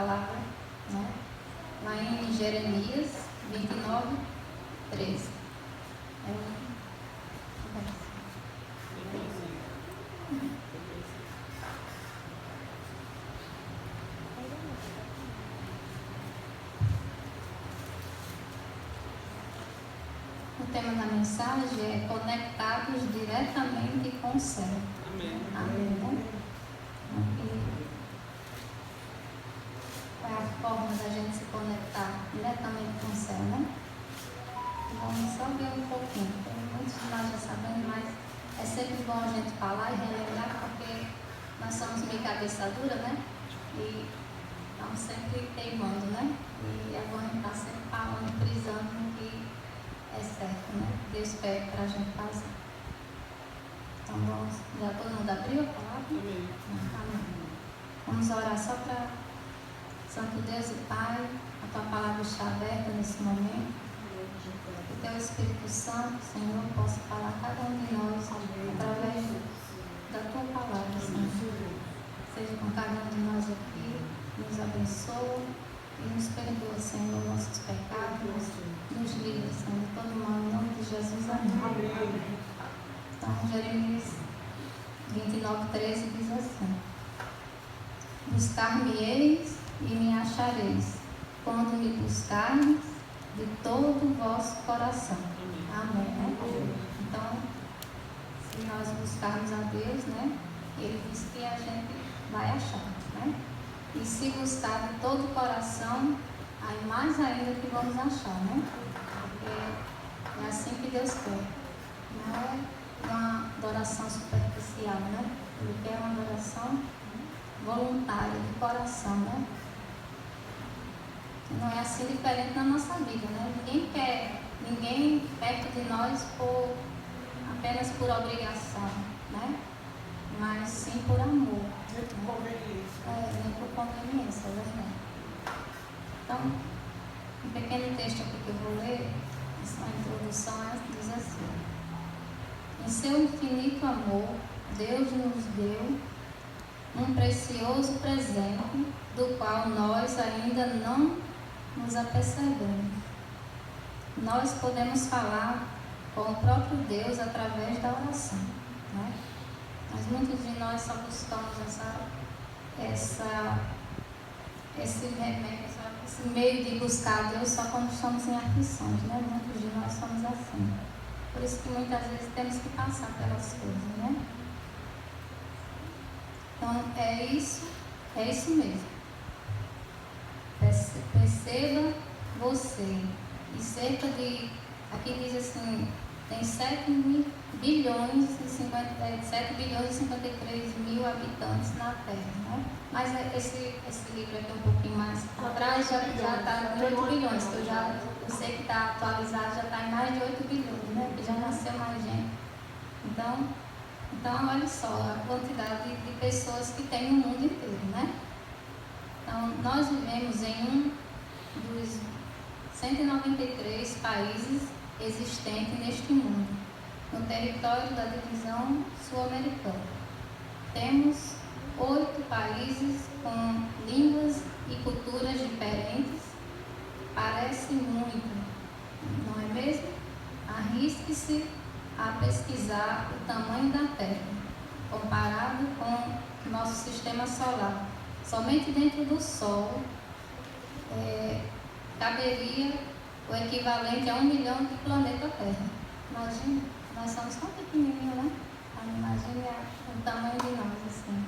palavra, né? Lá em Jeremias 29, 13. O tema da mensagem é conectados diretamente com o céu. Amém. Amém. Qual é a forma da gente se conectar diretamente com o céu, né? Vamos só ver um pouquinho. Muitos de nós já sabemos, mas é sempre bom a gente falar e relembrar, porque nós somos meio cabeça dura, né? E estamos sempre teimando, né? E é bom a gente estar sempre falando, frisando no que é certo, né? Deus pede para a gente fazer. Então vamos, já todo mundo abriu a palavra? Amém. Vamos orar só para Santo Deus e Pai, a tua palavra está aberta nesse momento. Que teu Espírito Santo, Senhor, possa falar a cada um de nós através da tua palavra, Senhor. Seja com cada um de nós aqui, nos abençoa e nos perdoa, Senhor, nossos pecados, nos livra, Senhor, de todo mal, em nome de Jesus, amém. Então, Jeremias 29, 13 diz assim: Buscar-me-eis e me achareis, quando me buscardes de todo o vosso coração. Amém. Então, se nós buscarmos a Deus, né, Ele diz que a gente vai achar, né? E se buscar de todo o coração, aí mais ainda que vamos achar, né? Porque é assim que Deus quer. Não é uma adoração superficial, né? Ele quer uma adoração voluntária, de coração, né? Não é assim diferente na nossa vida, né? Ninguém quer ninguém perto de nós apenas por obrigação, né? Mas sim por amor. Nem por conveniência. Nem por conveniência, é verdade. Então, um pequeno texto aqui que eu vou ler, essa introdução diz assim: Em seu infinito amor, Deus nos deu um precioso presente, do qual nós ainda não nos apercebemos. Nós podemos falar com o próprio Deus através da oração, né? Mas muitos de nós só buscamos esse remédio, esse meio de buscar a Deus só quando estamos em aflições, né? Muitos de nós somos assim. Por isso que muitas vezes temos que passar pelas coisas, né? Então, é isso mesmo. Perceba você. E cerca de, aqui diz assim, tem 7 bilhões e 53 mil habitantes na Terra, né? Mas esse livro aqui um pouquinho mais atrás já está em 8 bilhões, que eu sei que está atualizado, já está em mais de 8 bilhões, né? Porque já nasceu mais gente. Então olha só a quantidade de pessoas que tem no mundo inteiro, né? Então, nós vivemos em um dos 193 países existentes neste mundo, no território da divisão sul-americana. Temos 8 países com línguas e culturas diferentes. Parece muito, não é mesmo? Arrisque-se a pesquisar o tamanho da Terra, comparado com nosso sistema solar. Somente dentro do Sol caberia o equivalente a 1 milhão de planeta Terra. Imagina, nós somos tão pequenininhos, né? Imagine o tamanho de nós, assim,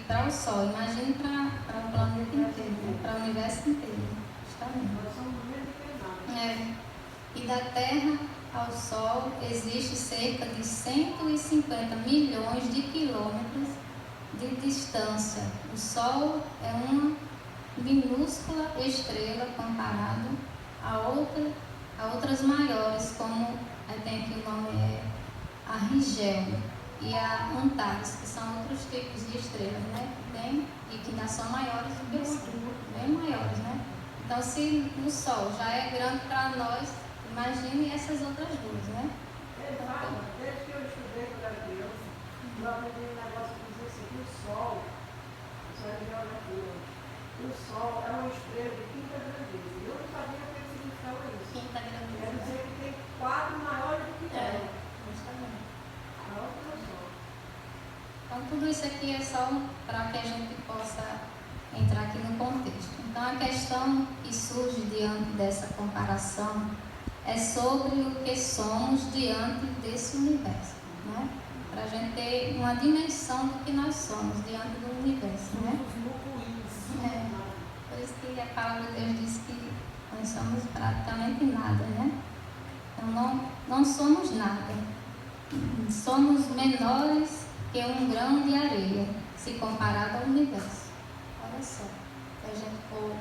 para o Sol. Imagine para o planeta inteiro, né? Para o universo inteiro. Justamente. E da Terra ao Sol existe cerca de 150 milhões de quilômetros de distância. O Sol é uma minúscula estrela comparado a outras maiores, como tem aqui o nome a Rigel e a Antares, que são outros tipos de estrelas, né? E que ainda são maiores do que o Sol, bem maiores, né? Então, se o Sol já é grande para nós, imagine essas outras duas, né? Desde que eu estudei quando era criança, eu aprendi um negócio que dizia assim, que o Sol é geografia. Sol é uma estrela de quinta grandeza. E eu não sabia o que significava isso. Quinta Quer grandeza. dizer que tem 4 maiores do que ela. Justamente. Maior que o Sol. Então, tudo isso aqui é só para que a gente possa entrar aqui no contexto. Então, a questão que surge diante dessa comparação é sobre o que somos diante desse universo, né? Para a gente ter uma dimensão do que nós somos diante do universo, né? Somos mucuís. É. Por isso que a palavra de Deus diz que nós somos praticamente nada, né? Então, não somos nada. Somos menores que um grão de areia, se comparado ao universo. Olha só, se a gente for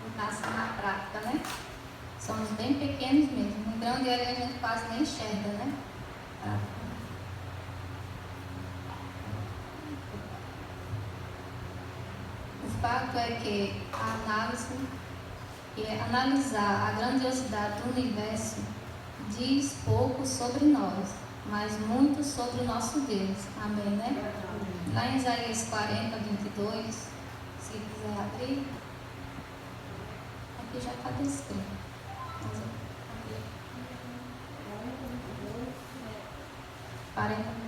botar assim na prática, né? Somos bem pequenos mesmo. Um grão de areia a gente quase nem enxerga, né? O fato é que a análise, analisar a grandiosidade do universo, diz pouco sobre nós, mas muito sobre o nosso Deus. Amém, né? Lá em Isaías 40, 22, se quiser abrir, aqui já está descrito. Mas aqui, 40.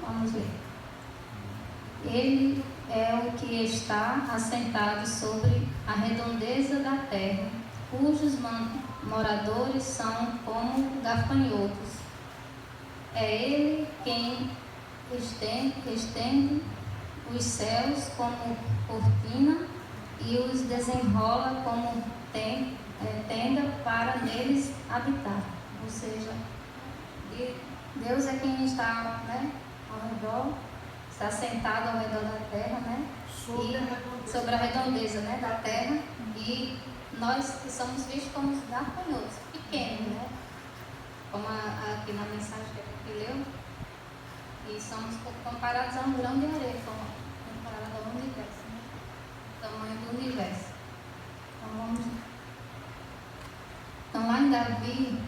Vamos ler. Ele é o que está assentado sobre a redondeza da terra, cujos moradores são como gafanhotos. É ele quem estende os céus como cortina e os desenrola como tenda para neles habitar. Ou seja, Deus é quem está, né, ao redor, está sentado ao redor da terra, né? Sobre a redondeza, né, da terra. E nós que somos vistos como os gafanhotos, pequenos, né? Como aqui na mensagem que a gente leu. E somos comparados a um grão de areia, comparado ao universo, né? O tamanho do universo. Então lá em Davi,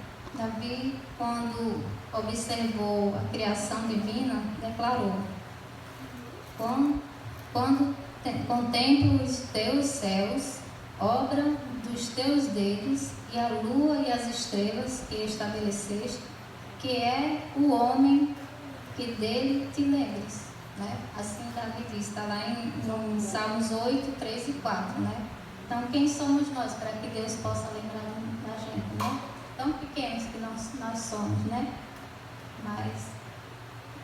quando observou a criação divina, declarou: quando contemplo os teus céus, obra dos teus dedos, e a lua e as estrelas que estabeleceste, que é o homem que dele te lembres. Né? Assim Davi diz, está lá em Salmos 8, 3 e 4. Né? Então, quem somos nós para que Deus possa lembrar da gente? Né? Tão pequenos que nós somos, né? Mas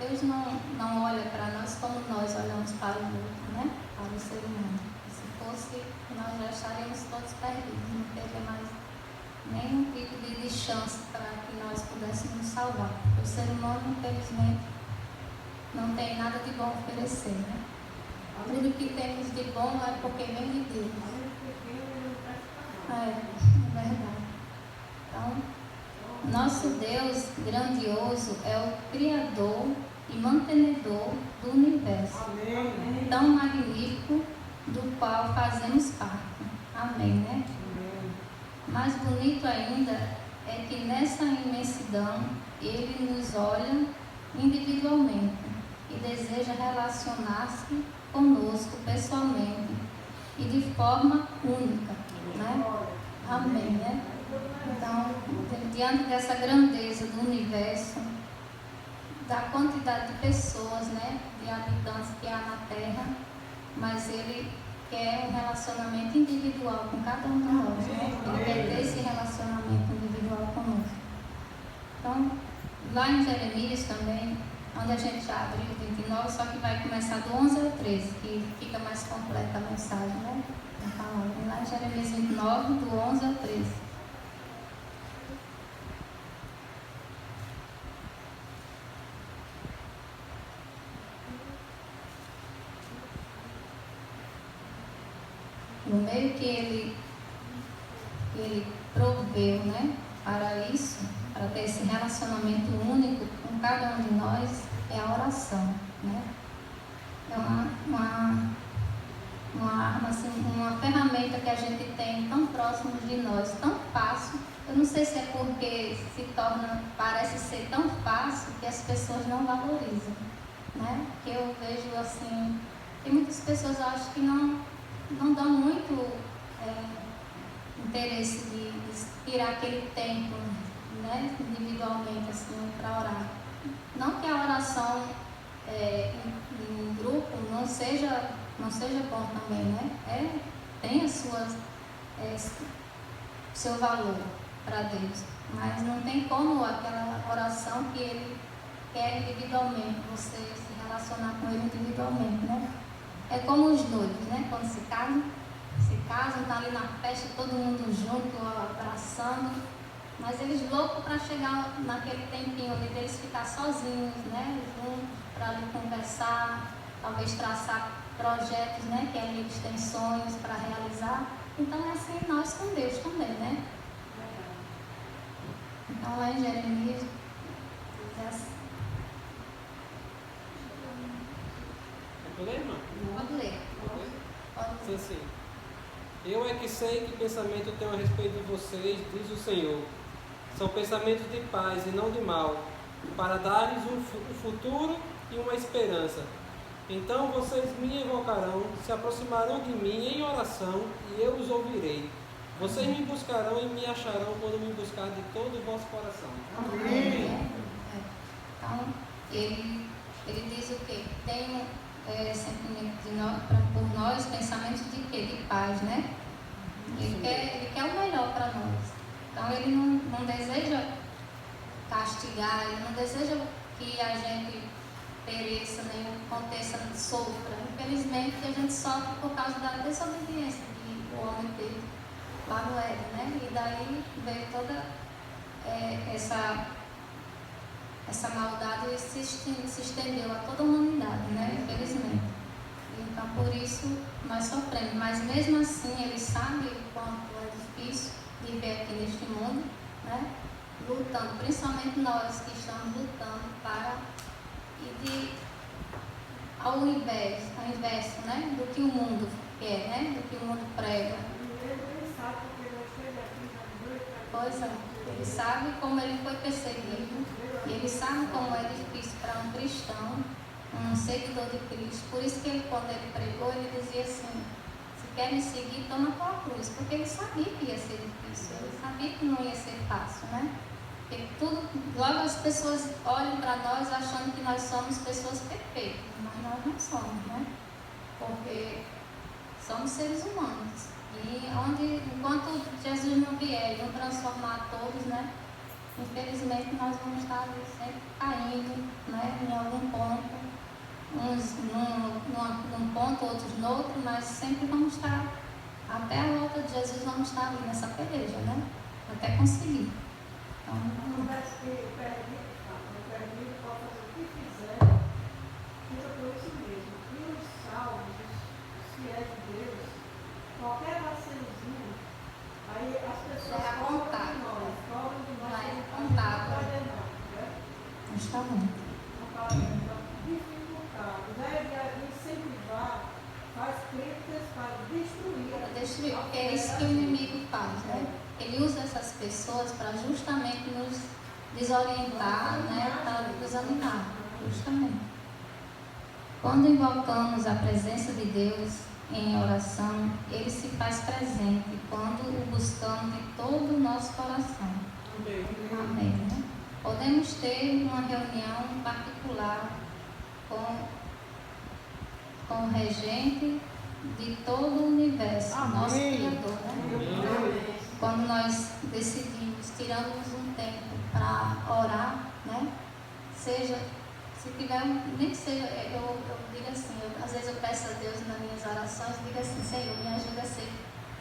Deus não olha para nós como nós olhamos para o outro, né? Para o ser humano. Se fosse, nós já estaríamos todos perdidos, não teria mais nenhum tipo de chance para que nós pudéssemos nos salvar. O ser humano, infelizmente, não tem nada de bom a oferecer, né? Tudo que temos de bom é porque vem de Deus. É verdade. Então, nosso Deus grandioso é o Criador e mantenedor do universo. Amém. Tão magnífico, do qual fazemos parte. Amém, né? Amém. Mais bonito ainda é que nessa imensidão Ele nos olha individualmente e deseja relacionar-se conosco pessoalmente e de forma única, né? Amém, né? Então, diante dessa grandeza do universo, da quantidade de pessoas, né, de habitantes que há na Terra, mas Ele quer um relacionamento individual com cada um de nós, né? Ele quer ter esse relacionamento individual conosco. Então, lá em Jeremias também, onde a gente já abriu o 29, só que vai começar do 11 ao 13, que fica mais completa a mensagem, né? Então, lá em Jeremias 29, do 11 ao 13. No meio que ele proveu, né, para isso, para ter esse relacionamento único com cada um de nós, é a oração, né? É uma ferramenta que a gente tem tão próximo de nós, tão fácil. Eu não sei se é porque parece ser tão fácil que as pessoas não valorizam, né? Que eu vejo assim, tem muitas pessoas, eu acho que não dão muito interesse de tirar aquele tempo, né? Individualmente, assim, para orar. Não que a oração em grupo não seja bom também, né? Tem seu valor para Deus, mas não tem como aquela oração que Ele quer individualmente, você se relacionar com Ele individualmente, né? É como os noivos, né? Quando se casam, tá ali na festa, todo mundo junto, abraçando, mas eles loucos para chegar naquele tempinho ali deles ficar sozinhos, né? Juntos, para ali conversar, talvez traçar projetos, né? Que eles têm sonhos para realizar. Então é assim nós com Deus também, né? Então lá em Jeremias diz assim. Pode ler, irmã? Pode ler. Diz assim: eu é que sei que pensamento tenho a respeito de vocês, diz o Senhor. São pensamentos de paz e não de mal, para dar-lhes um futuro e uma esperança. Então vocês me invocarão, se aproximarão de mim em oração, e eu os ouvirei. Vocês me buscarão e me acharão quando me buscar de todo o vosso coração. Amém. Então, ele diz o quê? Tem sentimento por nós, pensamentos de quê? De paz, né? Ele quer o melhor para nós. Então, ele não deseja castigar, ele não deseja que a gente pereça, nem aconteça, sofra. Infelizmente, a gente sofre por causa da desobediência que o homem teve lá no Éden, né? E daí veio toda essa maldade se estendeu a toda a humanidade, né? Infelizmente. Então, por isso, nós sofremos. Mas, mesmo assim, ele sabe o quanto é difícil viver aqui neste mundo, né? Lutando, principalmente nós que estamos lutando para ao inverso, né? Do que o mundo quer, né? Do que o mundo prega. Pois é, ele sabe como ele foi perseguido, ele sabe como é difícil para um cristão, um seguidor de Cristo. Por isso que ele, quando ele pregou, ele dizia assim: se quer me seguir, toma a tua cruz, porque ele sabia que ia ser difícil, ele sabia que não ia ser fácil, né? Porque logo as pessoas olham para nós achando que nós somos pessoas perfeitas, mas nós não somos, né? Porque somos seres humanos. E enquanto Jesus não vier e não transformar todos, né? Infelizmente nós vamos estar sempre caindo, né? Em algum ponto, uns num ponto, outros no outro, mas sempre vamos estar, até a volta de Jesus, vamos estar ali nessa peleja, né? Até conseguir. Então, não parece que o perdido pode fazer o que fizer, fica por isso mesmo. E os salvos, os fiéis de Deus, qualquer vacilozinho, aí as pessoas cobram de nós, não está bom. Dificultado, de incentivar, faz críticas para destruir. Porque é isso que o inimigo faz, né? Ele usa essas pessoas para justamente nos desorientar, né? Para desanimar, justamente. Quando invocamos a presença de Deus em oração, Ele se faz presente quando o buscamos de todo o nosso coração. Amém. Né? Podemos ter uma reunião particular com o regente de todo o universo, nosso Criador, né? Quando nós decidimos, tiramos um tempo para orar, né? Se tiver, nem que seja, eu digo assim, às vezes eu peço a Deus nas minhas orações, digo assim: Senhor, me ajuda a ser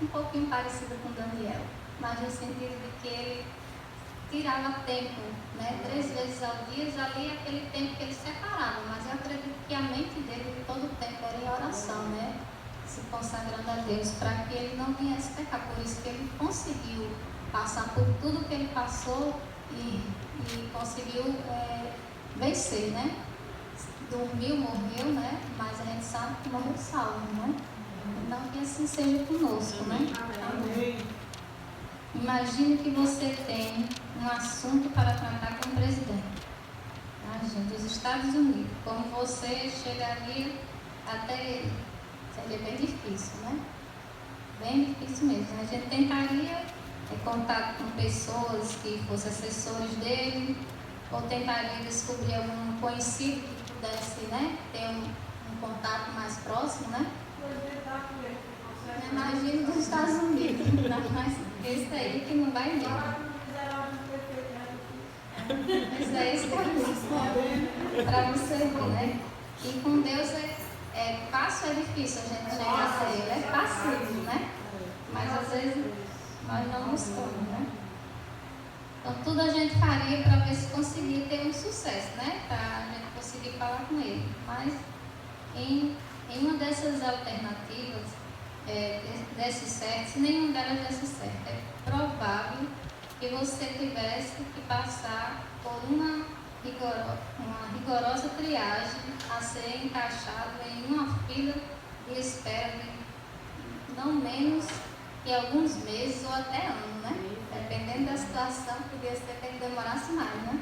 um pouquinho parecido com Daniel, mas no sentido de que ele tirava tempo, né? 3 vezes ao dia, ali aquele tempo que ele separava, mas eu acredito que a mente dele todo o tempo era em oração, né? Se consagrando a Deus, para que ele não viesse pecar. Por isso que ele conseguiu passar por tudo que ele passou e conseguiu vencer, né? dormiu, morreu, né? Mas a gente sabe que morreu salvo, né? Então que assim seja conosco, né? Amém. Imagine que você tem um assunto para tratar com o presidente, dos Estados Unidos. Como você chegaria até ele? Seria bem difícil, né? Bem difícil mesmo. A gente tentaria contato com pessoas que fossem assessores dele, ou tentaria descobrir algum conhecido que pudesse, né, ter um contato mais próximo, né? Imagina dos Estados Unidos, mas esse aí que não vai mesmo. Isso é isso que eu para você ver, né? E com Deus é fácil, é difícil a gente chegar até Ele, é fácil, né? Mas às vezes nós não buscamos, né? Então tudo a gente faria para ver se conseguir ter um sucesso, né? Para a gente conseguir falar com Ele. Mas em uma dessas alternativas, desse certo, se nenhuma delas desse certo, é provável que você tivesse que passar por uma rigorosa triagem a ser encaixado em uma fila de espera de não menos que alguns meses ou até anos, né? Dependendo da situação, podia ser que demorasse mais, né?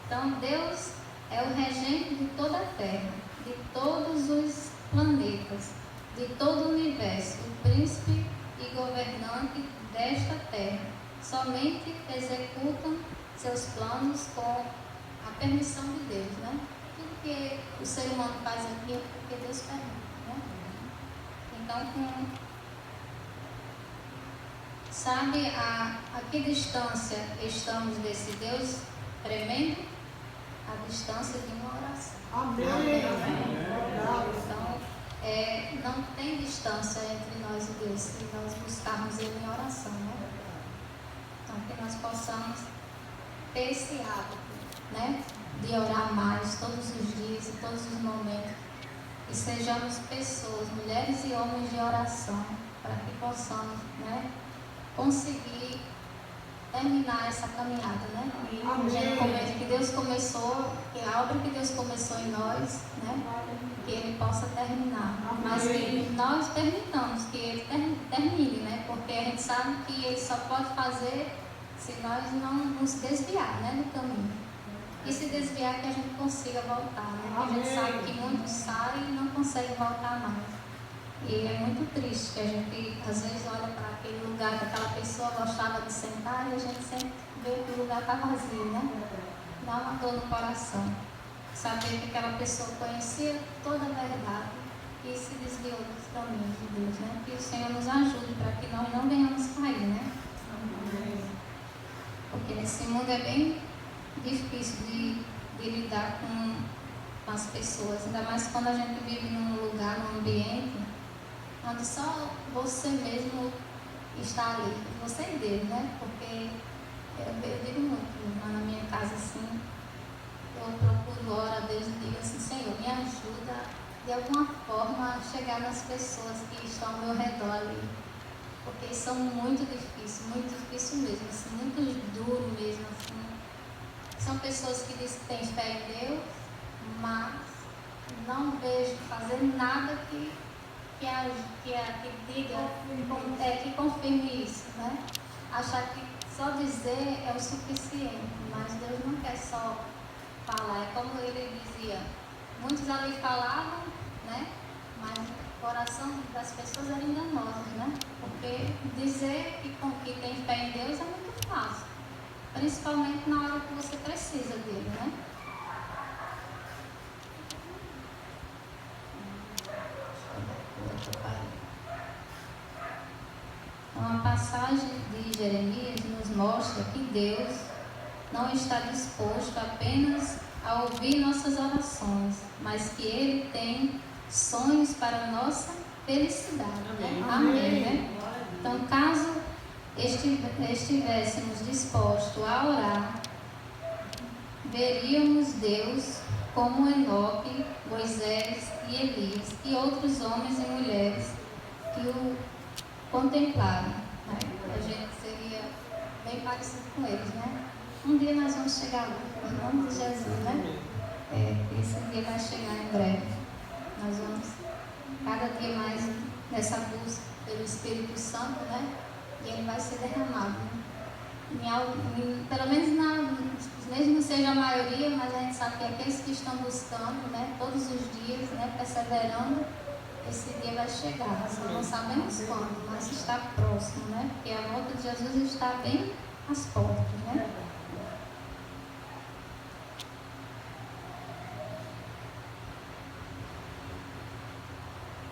Então, Deus é o regente de toda a Terra, de todos os planetas, de todo o universo, o príncipe e governante desta Terra. Somente executam seus planos com a permissão de Deus, né? Tudo que o ser humano faz aqui é porque Deus permite, né? Então, sabe a que distância estamos desse Deus tremendo? A distância de uma oração. Amém. Então, não tem distância entre nós e Deus se nós buscarmos Ele em oração, né? Então, que nós possamos ter esse hábito, né? De orar mais todos os dias, em todos os momentos. E sejamos pessoas, mulheres e homens de oração, para que possamos, né, conseguir terminar essa caminhada, né? E a gente comenta que Deus começou, que a obra que Deus começou em nós, né? Que Ele possa terminar. Mas que nós permitamos que Ele termine, né? Porque a gente sabe que Ele só pode fazer se nós não nos desviar, né, do caminho. E se desviar que a gente consiga voltar, né? Porque a gente sabe que muitos saem e não conseguem voltar mais. E é muito triste que a gente, às vezes, olha para aquele lugar que aquela pessoa gostava de sentar e a gente sempre vê que o lugar está vazio, né? Dá uma dor no coração. Saber que aquela pessoa conhecia toda a verdade e se desviou dos caminhos de Deus, né? Que o Senhor nos ajude para que nós não venhamos cair, né? Porque nesse mundo é bem difícil de lidar com as pessoas, ainda mais quando a gente vive num lugar, num ambiente onde só você mesmo está ali, você e Deus, né? Porque eu digo muito, lá na minha casa assim, eu procuro orar a Deus e digo assim, Senhor, me ajuda de alguma forma a chegar nas pessoas que estão ao meu redor ali, porque são muito difícil mesmo, assim, muito duro mesmo, assim. São pessoas que dizem que têm fé em Deus, mas não vejo fazer nada que diga, que confirme isso, né? Achar que só dizer é o suficiente, mas Deus não quer só falar. É como ele dizia, muitos ali falavam, né? Mas o coração das pessoas era enganoso, né? Porque dizer que tem fé em Deus é muito fácil, principalmente na hora que você precisa dele, né? Uma passagem de Jeremias nos mostra que Deus não está disposto apenas a ouvir nossas orações, mas que Ele tem sonhos para a nossa felicidade. Amém, né? Então, caso estivéssemos dispostos a orar, veríamos Deus como Enoque, Moisés e Elias e outros homens e mulheres que o contemplaram, né? A gente seria bem parecido com eles, né? Um dia nós vamos chegar lá, em nome de Jesus, né? esse dia vai chegar em breve. Nós vamos cada dia mais nessa busca pelo Espírito Santo, né? E ele vai ser derramado. Pelo menos mesmo que seja a maioria, mas a gente sabe que aqueles que estão buscando, né, todos os dias, né, perseverando, esse dia vai chegar. Só não sabemos quando, mas está próximo, né? Porque a volta de Jesus está bem às portas, né?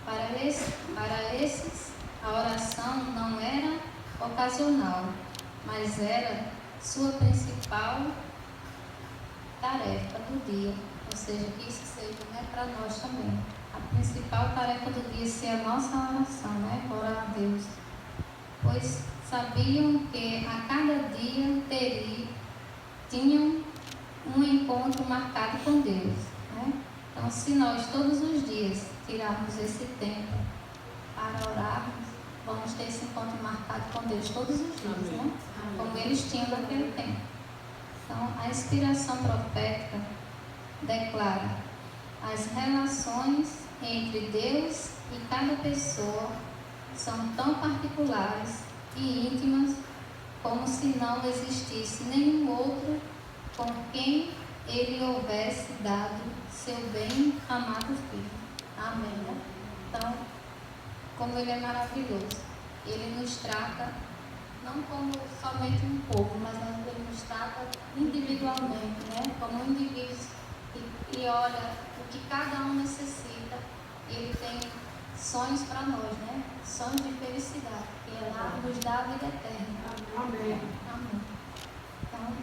Para esses, a oração não era ocasional, mas era sua principal tarefa do dia. Ou seja, que isso seja, né, para nós também. A principal tarefa do dia ser a nossa oração, né? Orar a Deus. Pois sabiam que a cada dia tinham um encontro marcado com Deus, né? Então, se nós todos os dias tirarmos esse tempo para orarmos, vamos ter esse encontro marcado com Deus todos os dias, né? Como eles tinham naquele tempo. Então, a inspiração profética declara: as relações entre Deus e cada pessoa são tão particulares e íntimas como se não existisse nenhum outro com quem ele houvesse dado seu bem amado Filho. Amém. Né? Então, como ele é maravilhoso, ele nos trata não como somente um povo, mas ele nos trata individualmente, né? Como indivíduos, e olha o que cada um necessita. Ele tem sonhos para nós, né? Sonhos de felicidade, que é lá nos dá a vida eterna. Amém. Amém. Então,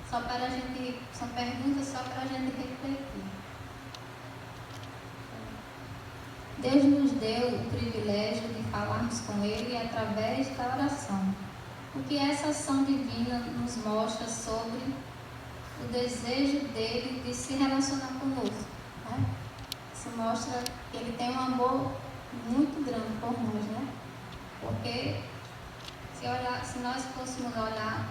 são perguntas só para a gente refletir. Deus nos deu o privilégio de falarmos com Ele através da oração. O que essa ação divina nos mostra sobre o desejo dele de se relacionar conosco, né? Isso mostra que ele tem um amor muito grande por nós, né? Porque se nós fôssemos olhar,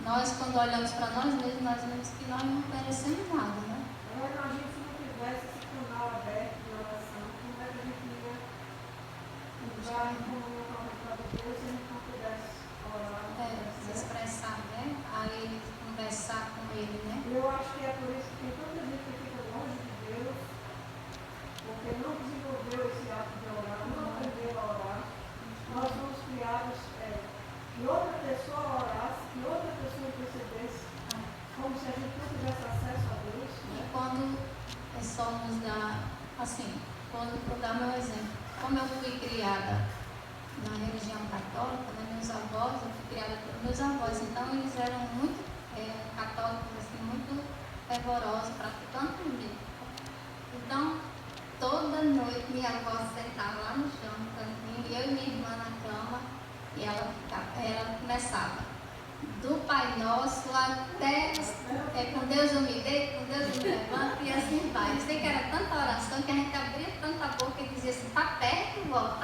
nós quando olhamos para nós mesmos, nós vemos que nós não merecemos nada, né? Imagina se não tivesse esse canal aberto de oração, como é que a gente ia entrar em comunhão com a palavra de Deus e a gente não pudesse orar? Se expressar, né? A ele, conversar com ele, né? Eu acho que é por isso que tem tanta gente que fica longe de Deus, porque não desenvolveu esse ato de orar, não aprendeu a orar. Nós fomos criados que outra pessoa orasse, que outra pessoa intercedesse, como se a gente não tivesse acesso a Deus. E quando somos vou dar meu exemplo. Como eu fui criada na religião católica, né, meus avós, eu fui criada pelos meus avós, então eles eram muito católicos, assim, muito fervorosos, praticando bíblica. Então, toda noite minha avó sentava lá no chão, no cantinho, e eu e minha irmã na cama, e ela começava do Pai Nosso até com Deus eu me deito, com Deus eu me levanto, e assim vai. Eu sei que era tanta oração que a gente abria tanta boca e dizia assim: tá perto, vó,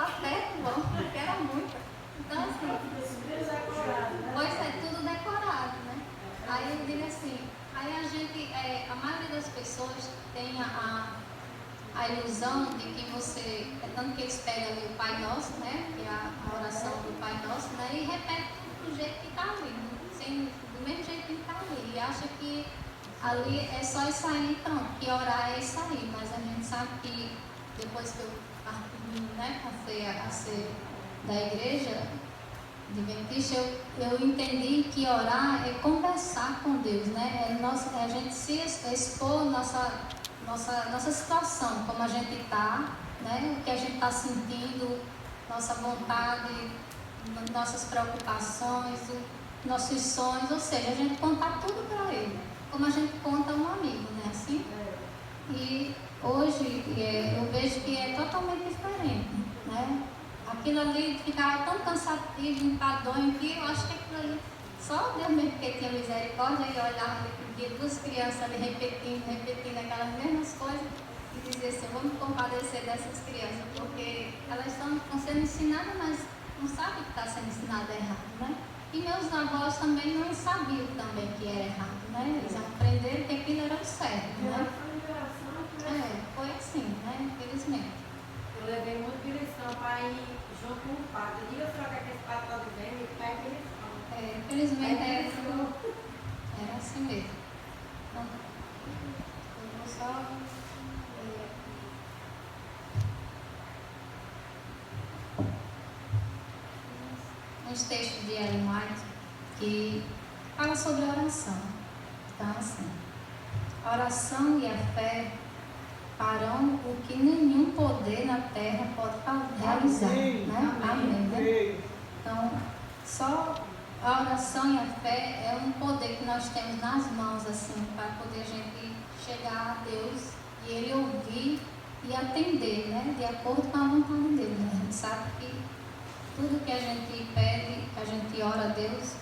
porque era muita. Então, assim, pois é, tudo decorado, né? Aí eu digo assim, a maioria das pessoas tem a ilusão de que você, é tanto que eles pegam ali o Pai Nosso, né? Que é a oração do Pai Nosso, né? E repetem do jeito que está ali, do mesmo jeito que está ali. E acha que ali é só isso aí, pronto, que orar é isso aí. Mas a gente sabe que depois que eu passei a ser da igreja adventista, eu entendi que orar é conversar com Deus, né? É a gente se expor nossa situação, como a gente está, né? O que a gente está sentindo, nossa vontade, nossas preocupações, nossos sonhos, ou seja, a gente contar tudo para Ele, como a gente conta um amigo, né? Assim? E hoje eu vejo que é totalmente diferente, né? Aquilo ali ficava tão cansativo, enfadonho, que eu acho que aquilo ali, só Deus mesmo que tinha misericórdia, e olhava ali, via duas crianças ali repetindo aquelas mesmas coisas, e dizia assim: vamos compadecer dessas crianças, porque elas estão sendo ensinadas, mas não sabem que está sendo ensinado errado, né? E meus avós também não sabiam também que era errado, né? Eles aprenderam que aquilo era o certo, né? Geração em geração, Foi assim, né? Infelizmente. Eu levei muito cristão para ir junto com o padre. Diga só o que esse padre está dizendo e pega cristão. Infelizmente era assim mesmo. Então, eu vou só uns textos de Ellen White que fala sobre a oração. Então, assim, a oração e a fé farão o que nenhum poder na terra pode realizar. Amém. Né? Amém. Né? Então, só a oração e a fé é um poder que nós temos nas mãos, assim, para poder a gente chegar a Deus e Ele ouvir e atender, né? De acordo com a vontade dele. Né? A gente sabe que tudo que a gente pede, que a gente ora a Deus,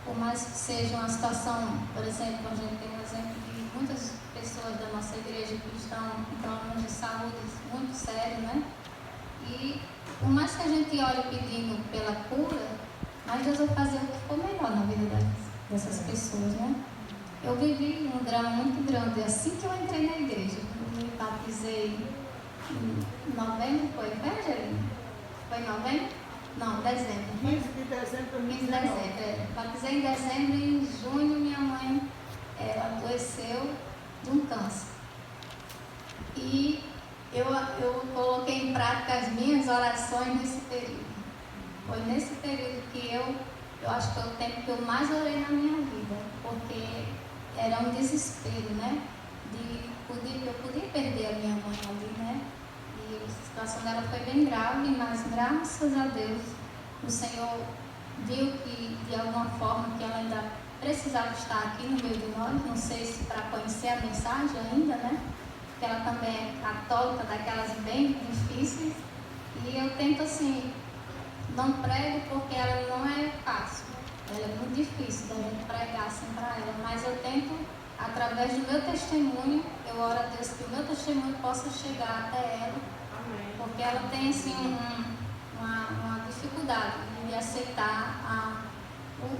por mais que seja uma situação, por exemplo, a gente tem um exemplo de muitas pessoas da nossa igreja que estão com problemas de saúde muito sérios, né? E por mais que a gente ore pedindo pela cura, mas Deus vai fazer o que for melhor na vida dessas pessoas, né? Eu vivi um drama muito grande assim que eu entrei na igreja. Eu me batizei em novembro, foi Angelina? Foi em novembro? Não, dezembro. 15 de dezembro de 15 de dezembro. Batizei em dezembro e em junho minha mãe adoeceu de um câncer. E eu coloquei em prática as minhas orações nesse período. Foi nesse período que eu acho que foi o tempo que eu mais orei na minha vida, porque era um desespero, né? Eu podia perder a minha mãe ali, né? E a situação dela foi bem grave, mas graças a Deus o Senhor viu que de alguma forma que ela ainda precisava estar aqui no meio de nós, não sei se para conhecer a mensagem ainda, né? Porque ela também é católica, daquelas bem difíceis, e eu tento assim, não prego porque ela não é fácil, ela é muito difícil da gente pregar assim para ela, mas eu tento, através do meu testemunho, eu oro a Deus que o meu testemunho possa chegar até ela, Amém. porque ela tem assim uma dificuldade de aceitar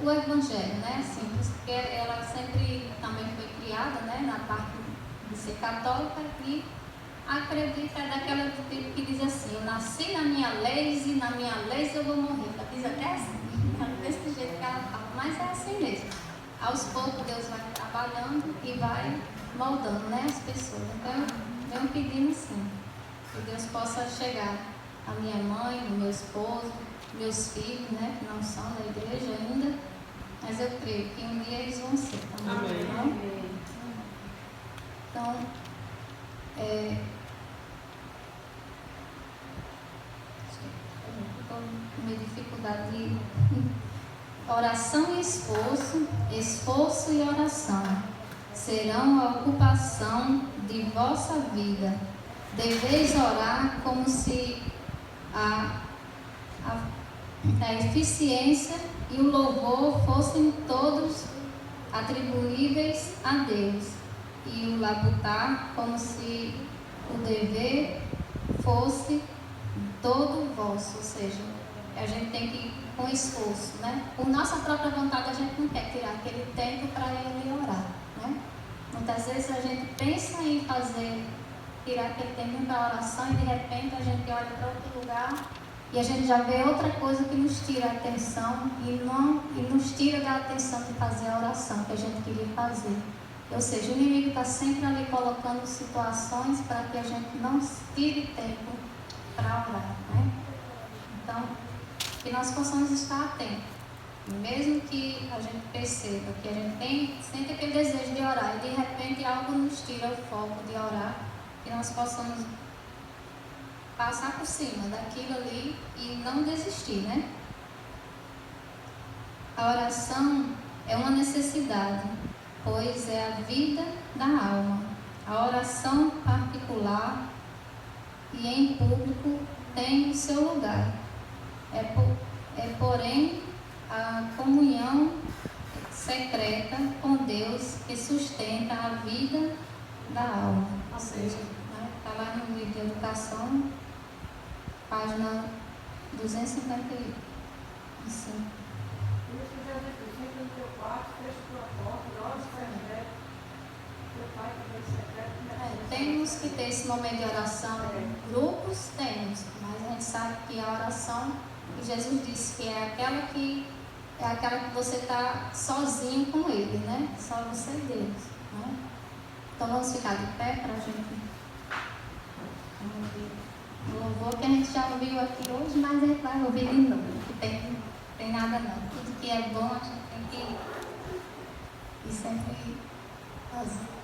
o evangelho, né? Assim, porque ela sempre também foi criada, né, na parte de ser católica e acredita daquela que diz assim, eu nasci na minha lei e na minha lei eu vou morrer. Ela diz até assim, desse jeito que ela fala, mas é assim mesmo. Aos poucos Deus vai trabalhando e vai moldando, né, as pessoas. Então eu venho pedindo assim, que Deus possa chegar a minha mãe, o meu esposo, meus filhos, né, que não são da igreja ainda, mas eu creio que um dia eles vão ser também. Amém. Né? Então, estou com uma dificuldade de oração e esforço e oração serão a ocupação de vossa vida. Deveis orar como se a eficiência e o louvor fossem todos atribuíveis a Deus, e o labutar como se o dever fosse todo vosso, ou seja, a gente tem que ir com esforço, né? Por nossa própria vontade a gente não quer tirar aquele tempo para ele orar, né? Muitas vezes a gente pensa em tirar aquele tempo para oração e de repente a gente olha para outro lugar e a gente já vê outra coisa que nos tira a atenção e nos tira da atenção de fazer a oração que a gente queria fazer. Ou seja, o inimigo está sempre ali colocando situações para que a gente não tire tempo para orar, né? Então, que nós possamos estar atentos. E mesmo que a gente perceba que a gente sente aquele desejo de orar e de repente algo nos tira o foco de orar, que nós possamos passar por cima daquilo ali e não desistir, né? A oração é uma necessidade, pois é a vida da alma. A oração particular e em público tem o seu lugar. Porém, a comunhão secreta com Deus que sustenta a vida da alma. Ou seja, está lá no livro de Educação, página 255. Deus quiser depois, entra no teu quarto, fecha tua porta, ora no secreto. Teu pai que vem secreto, Temos que ter esse momento de oração. Grupos temos, mas a gente sabe que a oração que Jesus disse que é aquela que você está sozinho com Ele, né? Só você e Deus, né? Então vamos ficar de pé para a gente ouvir o louvor que a gente já ouviu aqui hoje, mas a gente vai ouvir de novo. Não tem nada não. Tudo que é bom a gente tem que ir sempre fazer.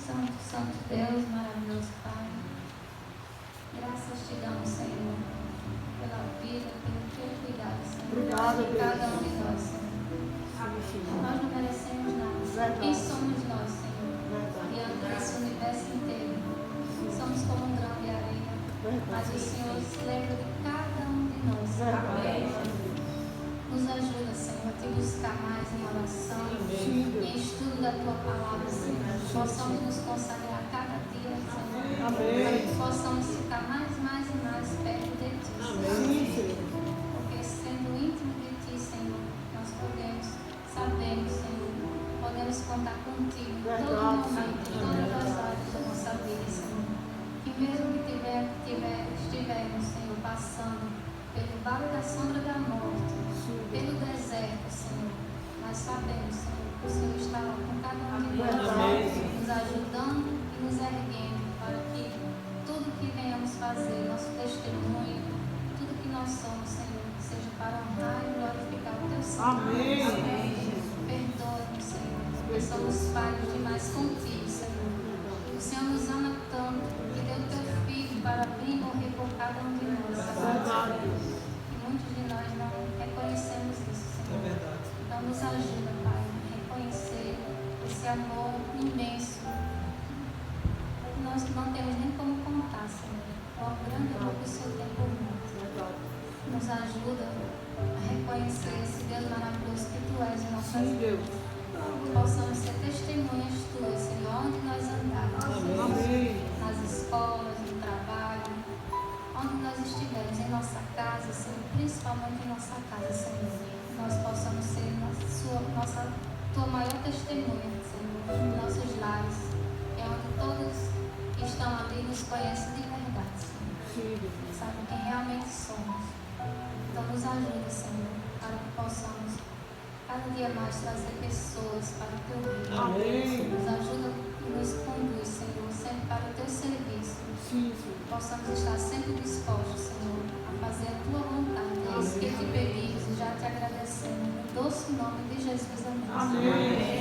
Santo, Santo Deus, maravilhoso Pai. Graças te damos, Senhor, pela vida, pelo teu cuidado, Senhor. Obrigado, De cada Deus. um de nós, Senhor. Sim, Nós não merecemos nada. Verdade. Quem somos nós, Senhor? verdade. Diante desse universo inteiro. Somos como um grão de areia. Mas o Senhor se lembra de cada um de nós. Verdade. Nos ajuda, Senhor, a te buscar mais em oração, Sim, em Deus. estudo da tua palavra, Senhor. Possamos nos consagrar a cada dia, Senhor. Amém. Para que possamos ficar mais e mais perto de ti, Senhor. Sim, Senhor. Porque sendo íntimo de ti, Senhor, nós sabemos, Senhor, podemos contar contigo em todo momento, em todas as áreas da nossa vida, Senhor. E mesmo que estivermos, Senhor, passando pelo vale da sombra da morte, pelo deserto, Senhor, nós sabemos, Senhor, que o Senhor está lá com cada um de nós, nos ajudando e nos erguendo para que tudo que venhamos fazer, nosso testemunho, tudo que nós somos, Senhor, seja para honrar e glorificar o teu santo nome. Amém. Perdoa-nos, Senhor, porque somos falhos demais contigo, Senhor. O Senhor nos ama tanto que deu o teu Filho para vir morrer por cada um de nós. Verdade. E muitos de nós não reconhecemos isso, É Senhor. verdade. Então nos ajuda, Pai, a reconhecer esse amor imenso. Nós não temos nem como contar, Senhor. O grande amor que o Senhor tem por nós. Verdade. Nos ajuda a reconhecer esse Deus maravilhoso que Tu és em nossas Sim, vidas. Deus. Possamos ser testemunhas Tuas, Senhor, onde nós andarmos. Amém. Nas escolas, no trabalho, onde nós estivermos, em nossa casa, Senhor, principalmente em nossa casa, Senhor. Nós possamos ser Tua maior testemunha, Senhor, em nossos lares. É onde todos que estão ali nos conhecem de verdade, Senhor. Sim, Deus. Sabem quem realmente somos. Então nos ajuda, Senhor, para que possamos cada dia mais trazer pessoas para o Teu reino. Amém. Nos ajuda e nos conduz, Senhor, sempre para o Teu serviço. Sim, Senhor. Possamos estar sempre dispostos, Senhor, a fazer a Tua vontade. É isso que te pedimos e já te agradecemos. No doce nome de Jesus. Amém. Amém.